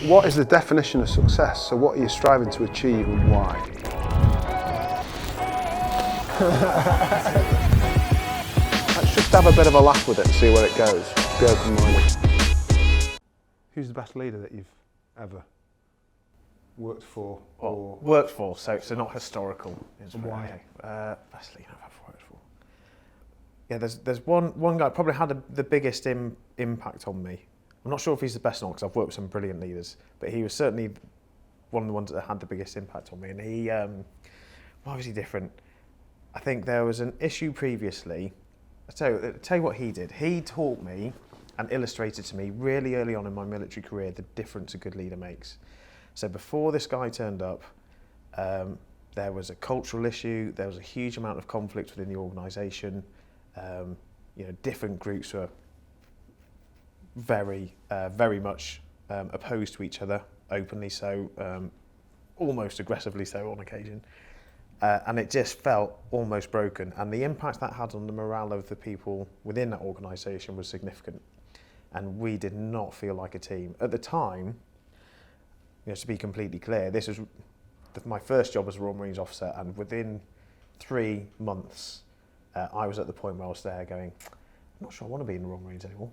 What is the definition of success? So what are you striving to achieve and why? Let's just have a bit of a laugh with it and see where it goes. Be open-minded. Who's the best leader that you've ever worked for? Or worked for, so not historical. And why? Okay. Best leader I've ever worked for. Yeah, there's one guy probably had the biggest impact on me. I'm not sure if he's the best or not because I've worked with some brilliant leaders, but he was certainly one of the ones that had the biggest impact on me. And he, why was he different? I think there was an issue previously. I'll tell you what he did. He taught me and illustrated to me really early on in my military career the difference a good leader makes. So before this guy turned up, there was a cultural issue. There was a huge amount of conflict within the organisation. Different groups were very much opposed to each other, openly so, almost aggressively so on occasion. And it just felt almost broken. And the impact that had on the morale of the people within that organisation was significant. And we did not feel like a team. At the time, to be completely clear, this was my first job as a Royal Marines officer, and within 3 months, I was at the point where I was there going, I'm not sure I want to be in the Royal Marines anymore.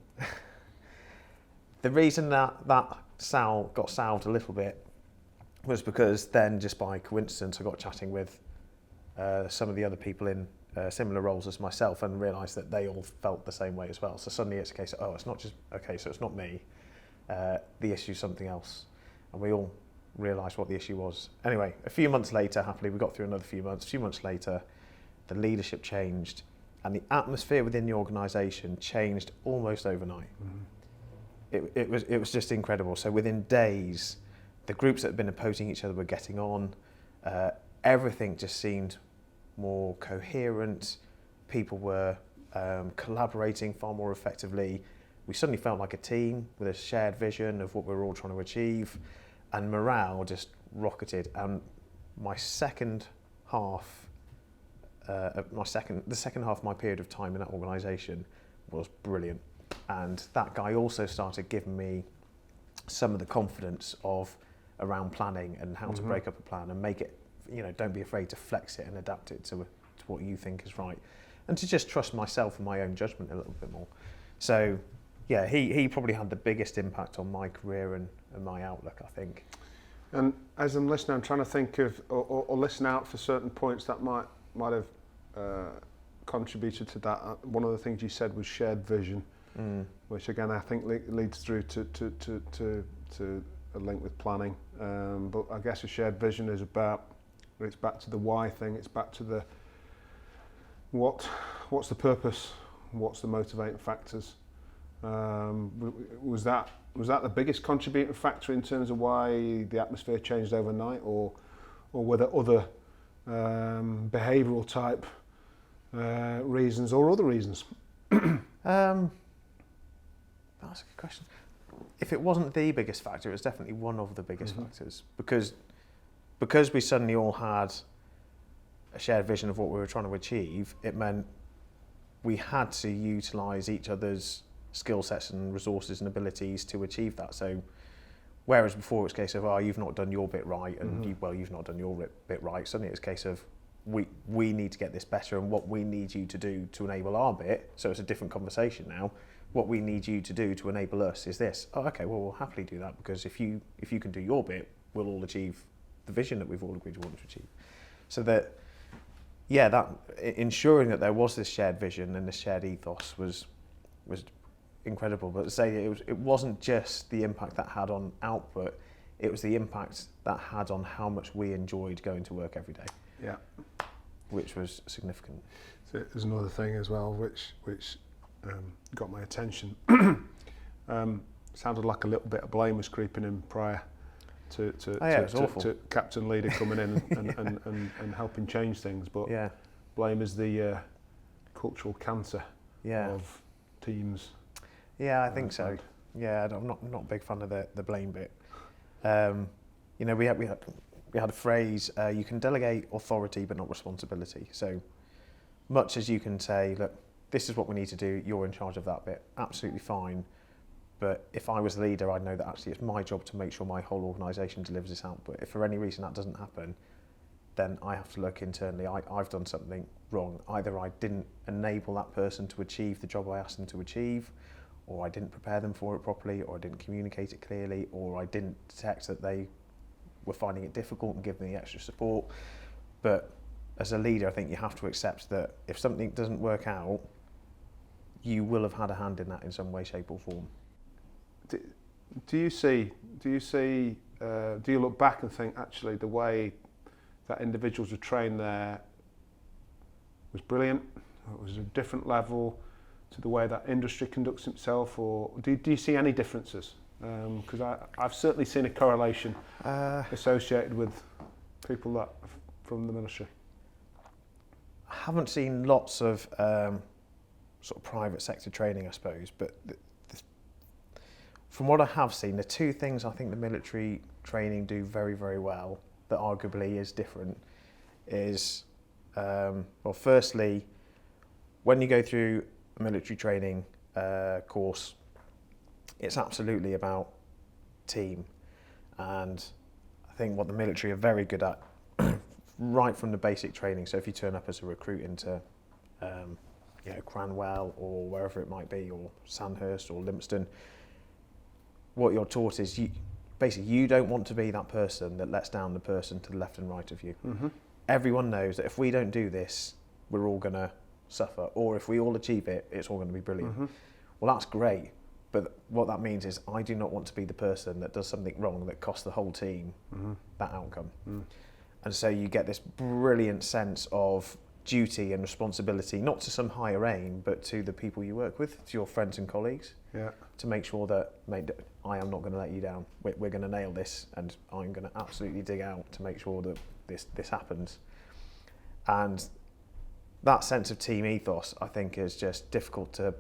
The reason that got salved a little bit was because then, just by coincidence, I got chatting with some of the other people in similar roles as myself and realised that they all felt the same way as well. So suddenly it's a case of, it's not just, okay, so it's not me, the issue's something else. And we all realised what the issue was. Anyway, a few months later, happily, we got through another few months. A few months later, the leadership changed and the atmosphere within the organisation changed almost overnight. Mm-hmm. It was just incredible. So within days, the groups that had been opposing each other were getting on. Everything just seemed more coherent. People were collaborating far more effectively. We suddenly felt like a team with a shared vision of what we were all trying to achieve, and morale just rocketed. And my second half, the second half of my period of time in that organisation was brilliant. And that guy also started giving me some of the confidence around planning and how to break up a plan and make it, don't be afraid to flex it and adapt it to what you think is right, and to just trust myself and my own judgment a little bit more. So yeah, he probably had the biggest impact on my career and my outlook, I think. And as I'm listening, I'm trying to think of, or listen out for certain points that might have contributed to that. One of the things you said was shared vision, which again I think leads through to a link with planning. But I guess a shared vision is it's back to the why thing. It's back to the what's the purpose, what's the motivating factors. Was that the biggest contributing factor in terms of why the atmosphere changed overnight, or were there other behavioural type reasons or other reasons? That's a good question. If it wasn't the biggest factor, it was definitely one of the biggest factors, because we suddenly all had a shared vision of what we were trying to achieve. It meant we had to utilise each other's skill sets and resources and abilities to achieve that. So whereas before it was a case of, you've not done your bit right, and you've not done your bit right, suddenly it's a case of we need to get this better, and what we need you to do to enable our bit, so it's a different conversation now, what we need you to do to enable us is this. Okay, well, we'll happily do that, because if you can do your bit, we'll all achieve the vision that we've all agreed we want to achieve. So that ensuring that there was this shared vision and this shared ethos was incredible. But to say it wasn't just the impact that had on output, it was the impact that had on how much we enjoyed going to work every day. Yeah, which was significant. So there's another thing as well which got my attention. Sounded like a little bit of blame was creeping in prior to captain leader coming in and helping change things. But blame is the cultural cancer of teams. Yeah, I think so. Yeah, I'm not a big fan of the blame bit. We had a phrase: you can delegate authority but not responsibility. So much as you can say, look, this is what we need to do, you're in charge of that bit, absolutely fine. But if I was the leader, I'd know that actually it's my job to make sure my whole organisation delivers this output. If for any reason that doesn't happen, then I have to look internally. I've done something wrong. Either I didn't enable that person to achieve the job I asked them to achieve, or I didn't prepare them for it properly, or I didn't communicate it clearly, or I didn't detect that they were finding it difficult and give them the extra support. But as a leader, I think you have to accept that if something doesn't work out, you will have had a hand in that in some way, shape or form. Do you look back and think actually the way that individuals were trained there was brilliant, or it was a different level to the way that industry conducts itself, or do you see any differences? Because I've certainly seen a correlation associated with people that from the military. I haven't seen lots of sort of private sector training, I suppose, but from what I have seen, the two things I think the military training do very, very well that arguably is different is, well, firstly, when you go through a military training course, it's absolutely about team. And I think what the military are very good at right from the basic training. So if you turn up as a recruit into Cranwell or wherever it might be, or Sandhurst or Limpston, what you're taught is you don't want to be that person that lets down the person to the left and right of you. Mm-hmm. Everyone knows that if we don't do this, we're all going to suffer, or if we all achieve it, it's all going to be brilliant. Mm-hmm. Well, that's great, but what that means is I do not want to be the person that does something wrong that costs the whole team that outcome. And so you get this brilliant sense of duty and responsibility, not to some higher aim, but to the people you work with, to your friends and colleagues, to make sure that, mate, I am not going to let you down. We're going to nail this, and I'm going to absolutely dig out to make sure that this happens. And that sense of team ethos, I think, is just difficult to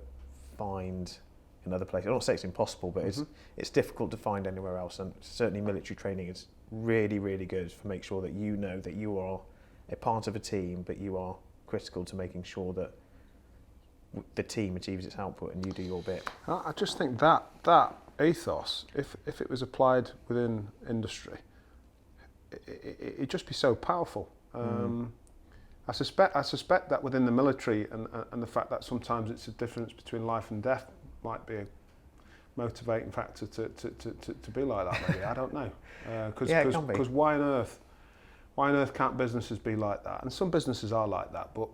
find in other places. I don't say it's impossible, but it's difficult to find anywhere else. And certainly military training is really, really good for make sure that you know that you are a part of a team, but you are critical to making sure that the team achieves its output and you do your bit. I just think that ethos, if it was applied within industry, it'd just be so powerful. I suspect that within the military and the fact that sometimes it's a difference between life and death might be a motivating factor to be like that. Maybe I don't know. Because why on earth can't businesses be like that? And some businesses are like that, but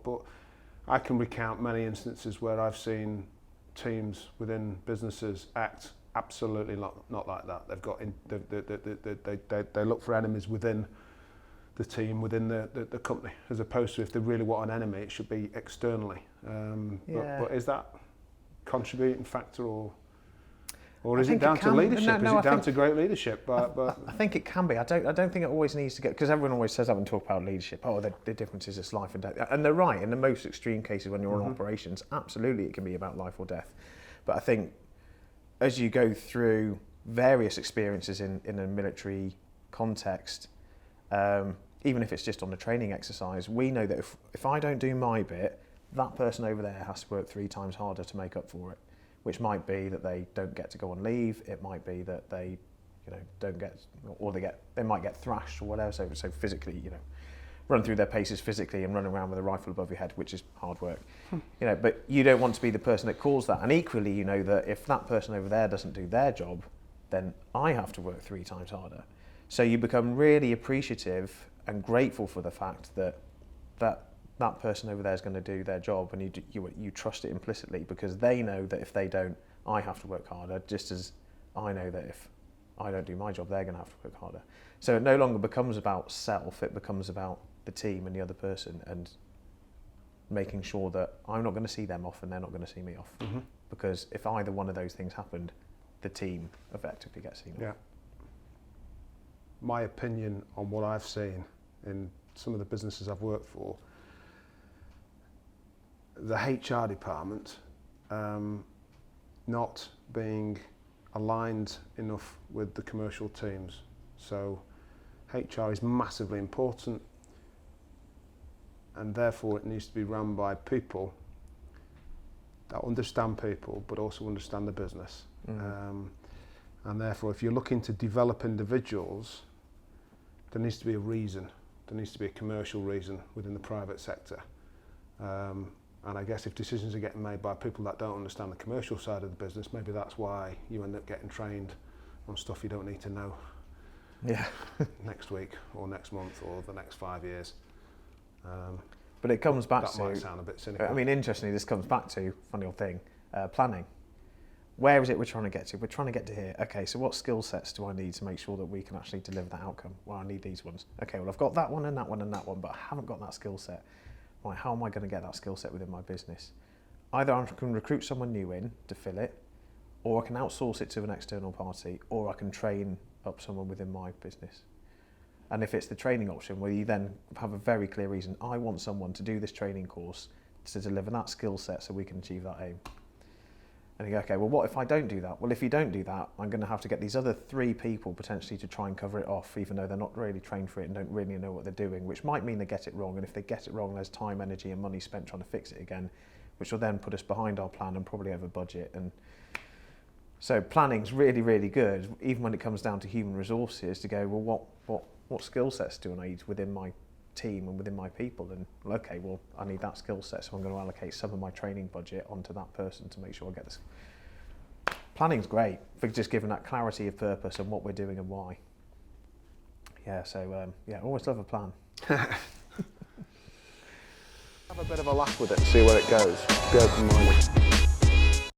I can recount many instances where I've seen teams within businesses act absolutely not like that. They've got they look for enemies within the team, within the company, as opposed to if they really want an enemy, it should be externally. But is that contributing factor, or is it down to leadership? Is it down to great leadership? But I think it can be. I don't think it always needs to get, because everyone always says that when talk about leadership. Oh, the difference is it's life and death, and they're right. In the most extreme cases, when you're on operations, absolutely it can be about life or death. But I think as you go through various experiences in a military context, even if it's just on a training exercise, we know that if I don't do my bit, that person over there has to work 3 times harder to make up for it, which might be that they don't get to go on leave. It might be that they, don't get, or they might get thrashed or whatever. So physically, run through their paces physically and run around with a rifle above your head, which is hard work. But you don't want to be the person that caused that. And equally, you know that if that person over there doesn't do their job, then I have to work 3 times harder. So you become really appreciative and grateful for the fact that person over there is going to do their job, and you trust it implicitly, because they know that if they don't, I have to work harder, just as I know that if I don't do my job, they're going to have to work harder. So it no longer becomes about self, it becomes about the team and the other person, and making sure that I'm not going to see them off and they're not going to see me off. Because if either one of those things happened, the team effectively gets seen off. My opinion on what I've seen in some of the businesses I've worked for, the HR department not being aligned enough with the commercial teams. So HR is massively important, and therefore it needs to be run by people that understand people but also understand the business. And therefore, if you're looking to develop individuals, there needs to be a reason. There needs to be a commercial reason within the private sector. And I guess if decisions are getting made by people that don't understand the commercial side of the business, maybe that's why you end up getting trained on stuff you don't need to know next week or next month or the next 5 years. But it comes back that to... might sound a bit cynical. I mean, interestingly, this comes back to, funny old thing, planning. Where is it we're trying to get to? We're trying to get to here. Okay, so what skill sets do I need to make sure that we can actually deliver that outcome? Well, I need these ones. Okay, well, I've got that one and that one and that one, but I haven't got that skill set. Right, how am I going to get that skill set within my business? Either I can recruit someone new in to fill it, or I can outsource it to an external party, or I can train up someone within my business. And if it's the training option, where you then have a very clear reason, I want someone to do this training course to deliver that skill set so we can achieve that aim. And you go, okay, well, what if I don't do that? Well, if you don't do that, I'm going to have to get these other 3 people potentially to try and cover it off, even though they're not really trained for it and don't really know what they're doing, which might mean they get it wrong. And if they get it wrong, there's time, energy and money spent trying to fix it again, which will then put us behind our plan and probably over budget. And so planning's really, really good, even when it comes down to human resources, to go, well, what skill sets do I need within my team and within my people? And well, okay, well, I need that skill set, so I'm going to allocate some of my training budget onto that person to make sure I get this. Planning's great for just giving that clarity of purpose and what we're doing and why. Yeah, so always love a plan. Have a bit of a laugh with it and see where it goes. Be open-minded.